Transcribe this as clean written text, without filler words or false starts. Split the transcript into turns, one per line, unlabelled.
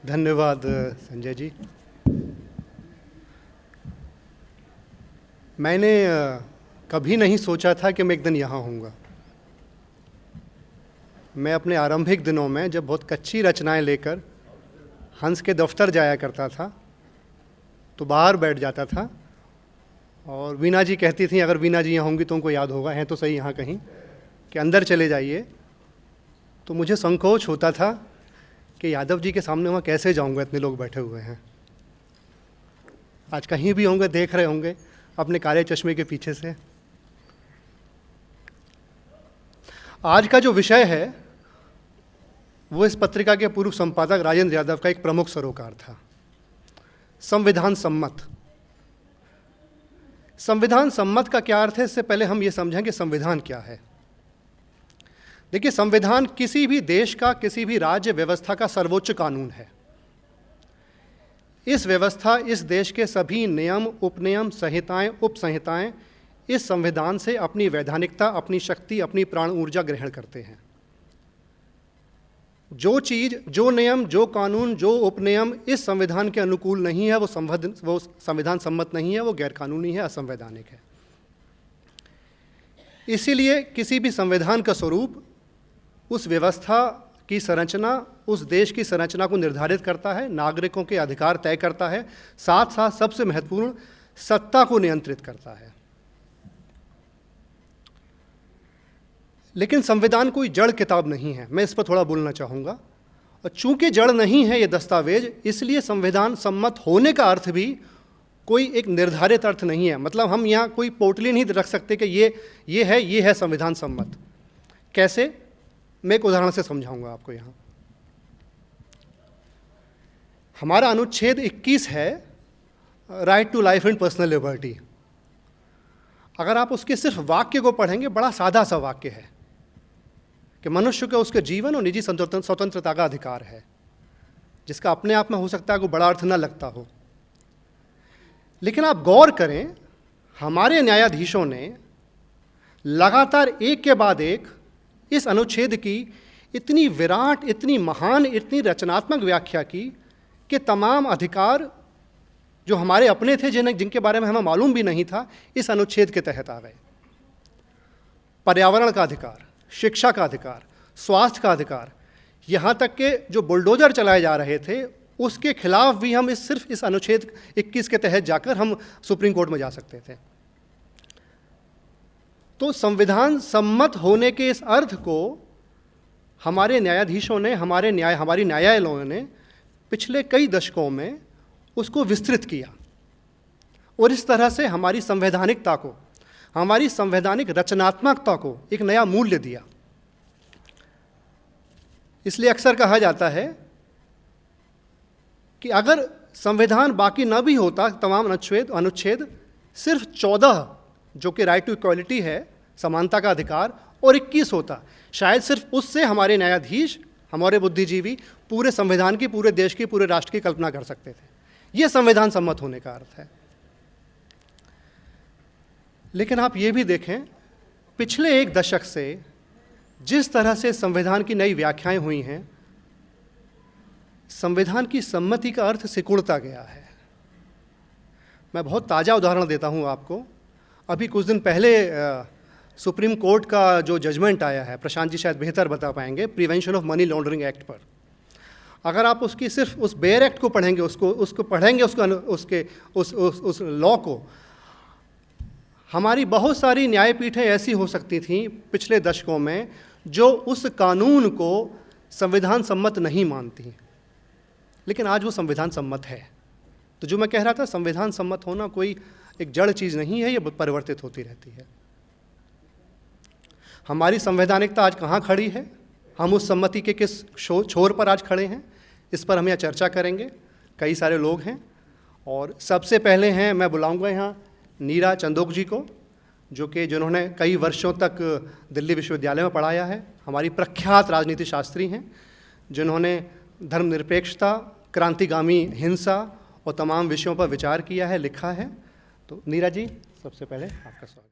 धन्यवाद संजय जी। मैंने कभी नहीं सोचा था कि मैं एक दिन यहाँ होऊंगा। मैं अपने आरंभिक दिनों में जब बहुत कच्ची रचनाएं लेकर हंस के दफ्तर जाया करता था तो बाहर बैठ जाता था और वीना जी कहती थी, अगर वीना जी यहाँ होंगी तो उनको याद होगा, हैं तो सही यहाँ कहीं, कि अंदर चले जाइए। तो मुझे संकोच होता था कि यादव जी के सामने वहाँ कैसे जाऊँगा, इतने लोग बैठे हुए हैं। आज कहीं भी होंगे, देख रहे होंगे अपने काले चश्मे के पीछे से। आज का जो विषय है वो इस पत्रिका के पूर्व संपादक राजेंद्र यादव का एक प्रमुख सरोकार था, संविधान सम्मत। संविधान सम्मत का क्या अर्थ है, इससे पहले हम ये समझें कि संविधान क्या है। देखिए, संविधान किसी भी देश का, किसी भी राज्य व्यवस्था का सर्वोच्च कानून है। इस व्यवस्था, इस देश के सभी नियम, उपनियम, संहिताएं, उपसंहिताएं इस संविधान से अपनी वैधानिकता, अपनी शक्ति, अपनी प्राण ऊर्जा ग्रहण करते हैं। जो चीज़, जो नियम, जो कानून, जो उपनियम इस संविधान के अनुकूल नहीं है वो संविधान सम्मत नहीं है, वो गैरकानूनी है, असंवैधानिक है। इसीलिए किसी भी संविधान का स्वरूप उस व्यवस्था की संरचना, उस देश की संरचना को निर्धारित करता है, नागरिकों के अधिकार तय करता है, साथ साथ सबसे महत्वपूर्ण सत्ता को नियंत्रित करता है। लेकिन संविधान कोई जड़ किताब नहीं है, मैं इस पर थोड़ा बोलना चाहूँगा। और चूंकि जड़ नहीं है ये दस्तावेज, इसलिए संविधान सम्मत होने का अर्थ भी कोई एक निर्धारित अर्थ नहीं है। मतलब हम यहाँ कोई पोटली नहीं रख सकते कि ये है संविधान सम्मत। कैसे? मैं एक उदाहरण से समझाऊंगा आपको। यहाँ हमारा अनुच्छेद 21 है, right to life and personal liberty. अगर आप उसके सिर्फ वाक्य को पढ़ेंगे, बड़ा सादा सा वाक्य है कि मनुष्य को उसके जीवन और निजी स्वतंत्रता का अधिकार है, जिसका अपने आप में हो सकता है कोई बड़ा अर्थ न लगता हो। लेकिन आप गौर करें, हमारे न्यायाधीशों ने लगातार एक के बाद एक इस अनुच्छेद की इतनी विराट, इतनी महान, इतनी रचनात्मक व्याख्या की कि तमाम अधिकार जो हमारे अपने थे, जिनके बारे में हमें मालूम भी नहीं था, इस अनुच्छेद के तहत आ गए। पर्यावरण का अधिकार, शिक्षा का अधिकार, स्वास्थ्य का अधिकार, यहाँ तक कि जो बुलडोजर चलाए जा रहे थे उसके खिलाफ भी हम सिर्फ इस अनुच्छेद 21 के तहत जाकर हम सुप्रीम कोर्ट में जा सकते थे। तो संविधान सम्मत होने के इस अर्थ को हमारे न्यायाधीशों ने, हमारी न्यायालयों ने पिछले कई दशकों में उसको विस्तृत किया और इस तरह से हमारी संवैधानिकता को, हमारी संवैधानिक रचनात्मकता को एक नया मूल्य दिया। इसलिए अक्सर कहा जाता है कि अगर संविधान बाकी न भी होता, तमाम अनुच्छेद सिर्फ 14 जो कि राइट टू इक्वालिटी है, समानता का अधिकार, और 21 होता, शायद सिर्फ उससे हमारे न्यायाधीश, हमारे बुद्धिजीवी पूरे संविधान की, पूरे देश की, पूरे राष्ट्र की कल्पना कर सकते थे। यह संविधान सम्मत होने का अर्थ है। लेकिन आप ये भी देखें, पिछले एक दशक से जिस तरह से संविधान की नई व्याख्याएं हुई हैं, संविधान की सम्मति का अर्थ सिकुड़ता गया है। मैं बहुत ताज़ा उदाहरण देता हूं आपको। अभी कुछ दिन पहले सुप्रीम कोर्ट का जो जजमेंट आया है, प्रशांत जी शायद बेहतर बता पाएंगे, prevention of money laundering act पर। अगर आप उसकी सिर्फ उस बेयर एक्ट को पढ़ेंगे, उस लॉ को, हमारी बहुत सारी न्यायपीठें ऐसी हो सकती थीं पिछले दशकों में जो उस कानून को संविधान सम्मत नहीं मानती, लेकिन आज वो संविधान सम्मत है। तो जो मैं कह रहा था, संविधान सम्मत होना कोई एक जड़ चीज़ नहीं है, ये परिवर्तित होती रहती है। हमारी संवैधानिकता आज कहाँ खड़ी है, हम उस सम्मति के किस छोर पर आज खड़े हैं, इस पर हम यहाँ चर्चा करेंगे। कई सारे लोग हैं और सबसे पहले हैं, मैं बुलाऊंगा यहाँ नीरा चंदोक जी को, जिन्होंने कई वर्षों तक दिल्ली विश्वविद्यालय में पढ़ाया है। हमारी प्रख्यात राजनीति शास्त्री हैं, जिन्होंने धर्मनिरपेक्षता, क्रांतिगामी हिंसा और तमाम विषयों पर विचार किया है, लिखा है। तो नीरा जी, सबसे पहले आपका स्वागत।